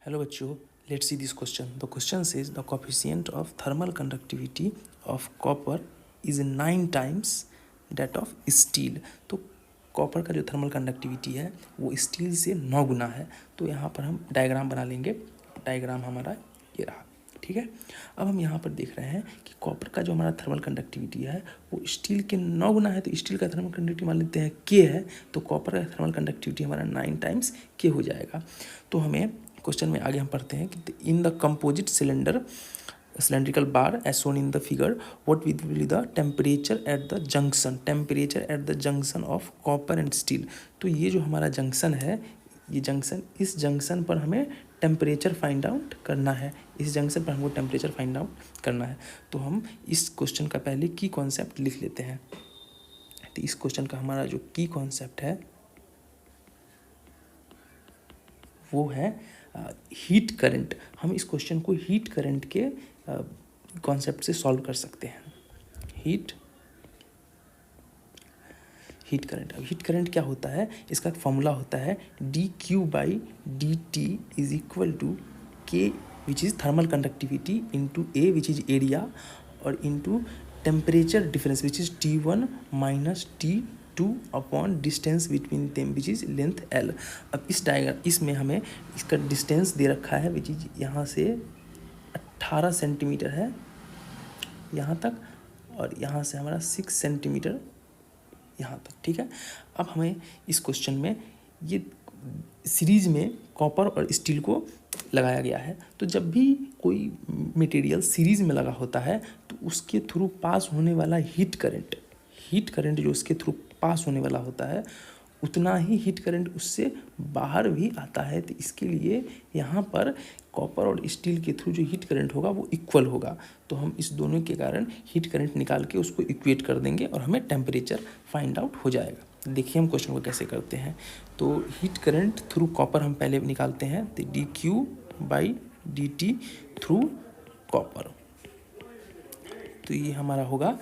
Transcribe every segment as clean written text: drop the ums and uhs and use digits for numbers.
Hello बच्चों, let's see this question. The question says the coefficient of thermal conductivity of copper is 9 times that of steel. तो copper का जो thermal conductivity है वो steel से 9 गुना है. तो यहाँ पर हम डायग्राम बना लेंगे. डायग्राम हमारा ये रहा. ठीक है. अब हम यहाँ पर देख रहे हैं कि कॉपर का जो हमारा थर्मल कंडक्टिविटी है वो स्टील के 9 गुना है. तो स्टील का थर्मल कंडक्टिविटी मान लेते हैं के है, तो कॉपर का थर्मल कंडक्टिविटी हमारा 9 टाइम्स के हो जाएगा. तो हमें क्वेश्चन में आगे हम पढ़ते हैं कि in the composite cylinder cylindrical bar as shown in the figure, what will be the temperature at the junction of copper and steel. तो ये जो हमारा जंक्शन है, ये जंक्शन, इस जंक्शन पर हमें टेम्परेचर फाइंड आउट करना है. इस जंक्शन पर हमको टेम्परेचर फाइंड आउट करना है. तो हम इस क्वेश्चन का पहले की कॉन्सेप्ट लिख लेते हैं. तो इस क्वेश्चन का हमारा जो की कॉन्सेप्ट है वो है हीट करंट. हम इस क्वेश्चन को हीट करंट के कॉन्सेप्ट से सॉल्व कर सकते हैं. Heat current. अब हीट करंट क्या होता है, इसका फॉर्मूला होता है dq/dt is equal to K which is thermal conductivity into A which is area और into temperature difference which is T1 minus T2 upon distance between them which is length L. अब इस diagram इसमें हमें इसका distance दे रखा है which is यहाँ से 18 सेंटीमीटर है यहाँ तक और यहाँ से हमारा 6 सेंटीमीटर यहाँ तक. ठीक है. अब हमें इस क्वेश्चन में ये सीरीज में कॉपर और स्टील को लगाया गया है. तो जब भी कोई मटेरियल सीरीज में लगा होता है तो उसके थ्रू पास होने वाला हीट करंट जो उसके थ्रू पास होने वाला होता है उतना ही हीट करंट उससे बाहर भी आता है. तो इसके लिए यहाँ पर कॉपर और स्टील के थ्रू जो हीट करंट होगा वो इक्वल होगा. तो हम इस दोनों के कारण हीट करंट निकाल के उसको इक्वेट कर देंगे और हमें टेम्परेचर फाइंड आउट हो जाएगा. देखिए हम क्वेश्चन को कैसे करते हैं. तो हीट करंट थ्रू कॉपर हम पहले निकालते हैं. तो dq/dt थ्रू कॉपर. तो ये हमारा होगा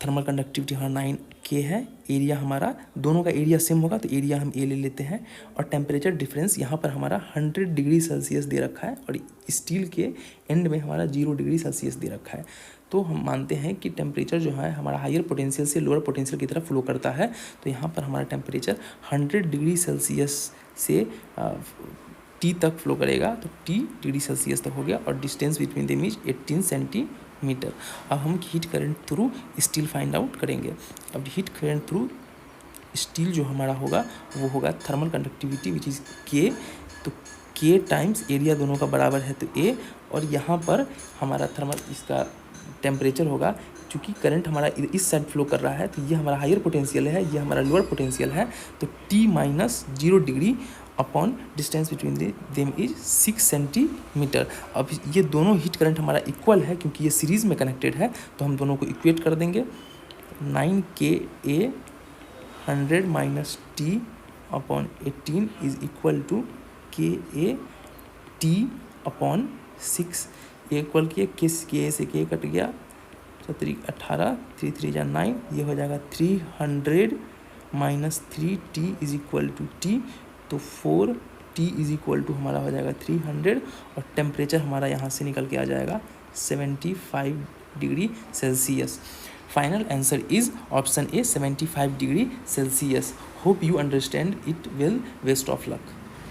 थर्मल कंडक्टिविटी हमारा 9K है. एरिया हमारा दोनों का एरिया सेम होगा तो एरिया हम ए ले लेते हैं. और टेम्परेचर डिफरेंस यहाँ पर हमारा 100 डिग्री सेल्सियस दे रखा है और स्टील के एंड में हमारा 0 डिग्री सेल्सियस दे रखा है. तो हम मानते हैं कि टेम्परेचर जो है हमारा हायर पोटेंशियल से लोअर पोटेंशियल की तरफ फ्लो करता है. तो यहाँ पर हमारा टेम्परेचर 100 डिग्री सेल्सियस से T तक फ्लो करेगा. तो T डिग्री सेल्सियस तक हो गया और distance between them is 18 centimetre. अब हम heat current through steel find out करेंगे. अब हीट करंट थ्रू स्टील जो हमारा होगा वो होगा थर्मल कंडक्टिविटी विच इज़ के. तो के टाइम्स एरिया दोनों का बराबर है तो ए. और यहाँ पर हमारा थर्मल इसका टेम्परेचर होगा क्योंकि करंट हमारा इस साइड फ्लो कर रहा है तो ये हमारा हायर पोटेंशियल है, ये हमारा लोअर पोटेंशियल है. तो T minus 0 degree upon distance between them is 6 centimetre. अब ये दोनों हीट करंट हमारा इक्वल है क्योंकि ये सीरीज़ में कनेक्टेड है. तो हम दोनों को इक्वेट कर देंगे. 9Ka 100 minus T upon 18 is equal to Ka T upon 6. Equal किए के से के कट गया. 18 3 3 जा 9. ये हो जाएगा 300 minus 3T is equal to T. तो 4T इज इक्वल टू हमारा हो जाएगा 300 और टेम्परेचर हमारा यहाँ से निकल के आ जाएगा 75 degree Celsius. Final answer is option A 75 degree Celsius. Hope you understand it well. Best of luck.